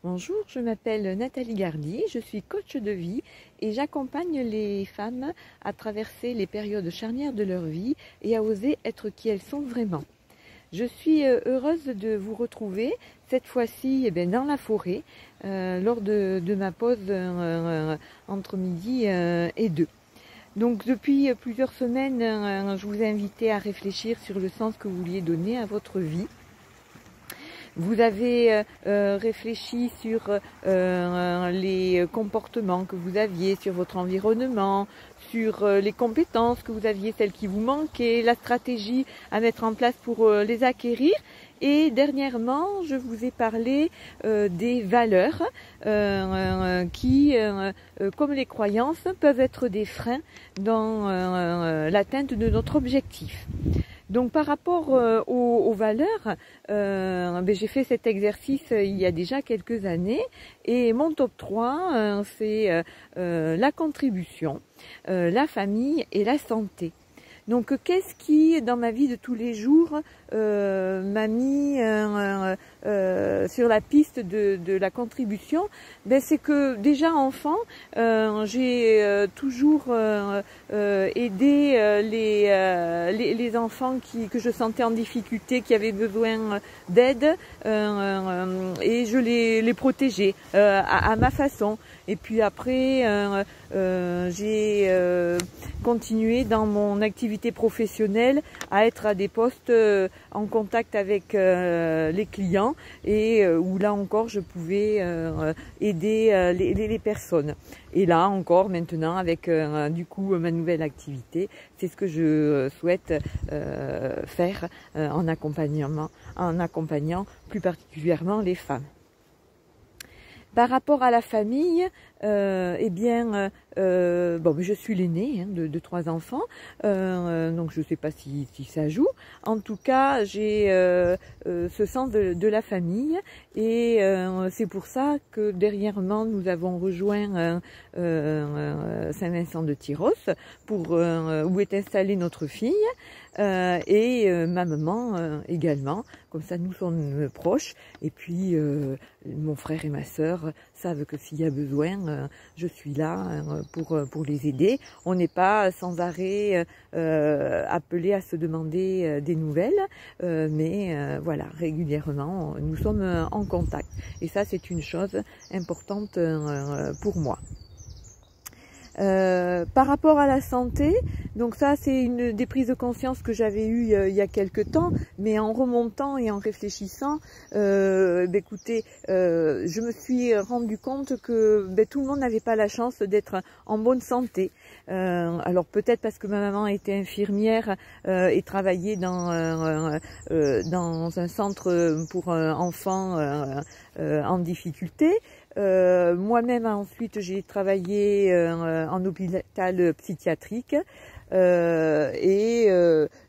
Bonjour, je m'appelle Nathalie Gardy, je suis coach de vie et j'accompagne les femmes à traverser les périodes charnières de leur vie et à oser être qui elles sont vraiment. Je suis heureuse de vous retrouver cette fois-ci dans la forêt lors de ma pause entre midi et 2. Donc depuis plusieurs semaines, je vous ai invité à réfléchir sur le sens que vous vouliez donner à votre vie. Vous avez réfléchi sur les comportements que vous aviez, sur votre environnement, sur les compétences que vous aviez, celles qui vous manquaient, la stratégie à mettre en place pour les acquérir. Et dernièrement, je vous ai parlé des valeurs qui, comme les croyances, peuvent être des freins dans l'atteinte de notre objectif. Donc par rapport aux valeurs, j'ai fait cet exercice il y a déjà quelques années et mon top 3 c'est la contribution, la famille et la santé. Donc qu'est-ce qui dans ma vie de tous les jours m'a mis sur la piste de la contribution? C'est que déjà enfant j'ai toujours aidé les enfants que je sentais en difficulté, qui avaient besoin d'aide et je les protégeais à ma façon. Et puis après j'ai continué dans mon activité professionnelle à être à des postes en contact avec les clients et où là encore je pouvais aider les personnes. Et là encore maintenant avec du coup ma nouvelle activité, c'est ce que je souhaite faire en accompagnant plus particulièrement les femmes. Par rapport à la famille, je suis l'aînée de 3 enfants, donc je ne sais pas si ça joue. En tout cas, j'ai ce sens de la famille et c'est pour ça que dernièrement nous avons rejoint Saint-Vincent-de-Tyros où est installée notre fille et ma maman également. Comme ça, nous sommes proches. Et puis, mon frère et ma sœur savent que s'il y a besoin, je suis là pour les aider. On n'est pas sans arrêt appelé à se demander des nouvelles, mais voilà, régulièrement, nous sommes en contact. Et ça, c'est une chose importante pour moi. Par rapport à la santé, donc ça c'est une des prises de conscience que j'avais eues il y a quelque temps, mais en remontant et en réfléchissant, écoutez, je me suis rendu compte que tout le monde n'avait pas la chance d'être en bonne santé. Alors peut-être parce que ma maman était infirmière et travaillait dans un centre pour enfants en difficulté. Moi-même ensuite j'ai travaillé en hôpital psychiatrique et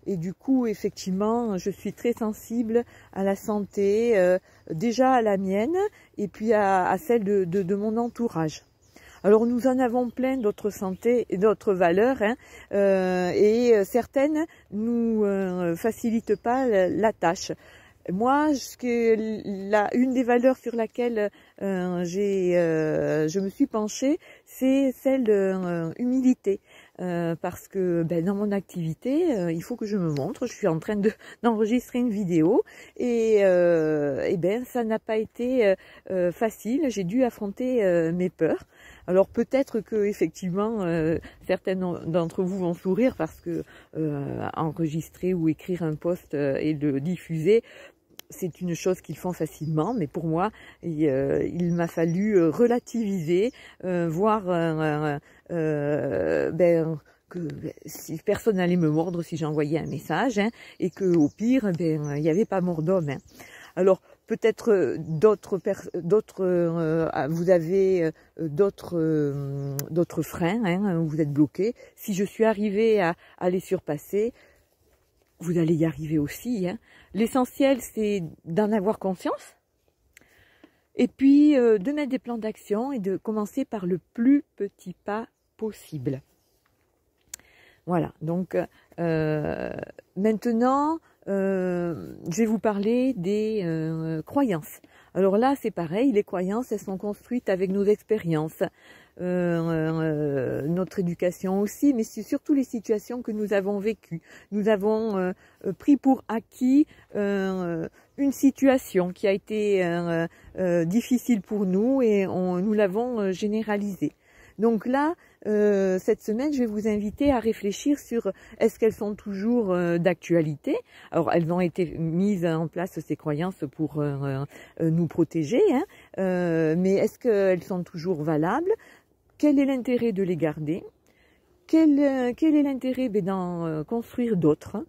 du coup effectivement je suis très sensible à la santé, déjà à la mienne et puis à celle de mon entourage. Alors nous en avons plein d'autres santé et d'autres valeurs et certaines nous facilitent pas la tâche. Moi, une des valeurs sur laquelle je me suis penchée, c'est celle de humilité. Parce que dans mon activité, il faut que je me montre. Je suis en train d'enregistrer une vidéo et ça n'a pas été facile. J'ai dû affronter mes peurs. Alors peut-être que effectivement certaines d'entre vous vont sourire parce que enregistrer ou écrire un post et le diffuser, c'est une chose qu'ils font facilement, mais pour moi, il m'a fallu relativiser, voir que si personne n'allait me mordre si j'envoyais un message, et que au pire, il n'y avait pas mort d'homme. Alors peut-être vous avez d'autres freins, vous êtes bloqués. Si je suis arrivée à les surpasser, vous allez y arriver aussi. L'essentiel, c'est d'en avoir conscience et puis de mettre des plans d'action et de commencer par le plus petit pas possible. Voilà, donc maintenant, je vais vous parler des croyances. Alors là, c'est pareil, les croyances, elles sont construites avec nos expériences, notre éducation aussi, mais c'est surtout les situations que nous avons vécues. Nous avons pris pour acquis une situation qui a été difficile pour nous et nous l'avons généralisée. Donc là, cette semaine, je vais vous inviter à réfléchir sur est-ce qu'elles sont toujours d'actualité. Alors, elles ont été mises en place, ces croyances, pour nous protéger, hein, mais est-ce qu'elles sont toujours valables? Quel est l'intérêt de les garder? Quel est l'intérêt d'en construire d'autres?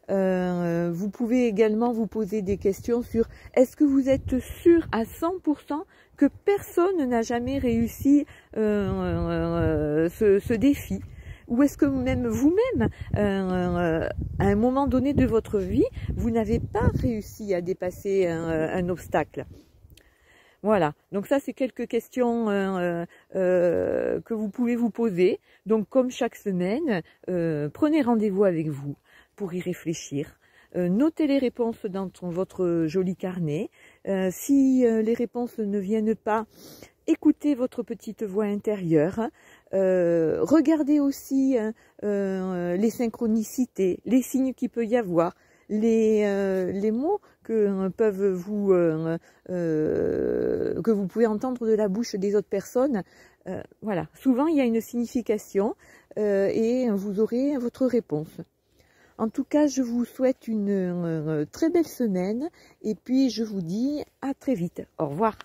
Vous pouvez également vous poser des questions sur est-ce que vous êtes sûr à 100% que personne n'a jamais réussi ce défi? Ou est-ce que même vous-même, à un moment donné de votre vie, vous n'avez pas réussi à dépasser un obstacle? Voilà, donc ça c'est quelques questions que vous pouvez vous poser. Donc comme chaque semaine, prenez rendez-vous avec vous pour y réfléchir. Notez les réponses dans votre joli carnet. Si les réponses ne viennent pas, écoutez votre petite voix intérieure. Regardez aussi les synchronicités, les signes qu'il peut y avoir, les mots que vous pouvez entendre de la bouche des autres personnes. Voilà, souvent il y a une signification et vous aurez votre réponse. En tout cas, je vous souhaite une très belle semaine et puis je vous dis à très vite. Au revoir.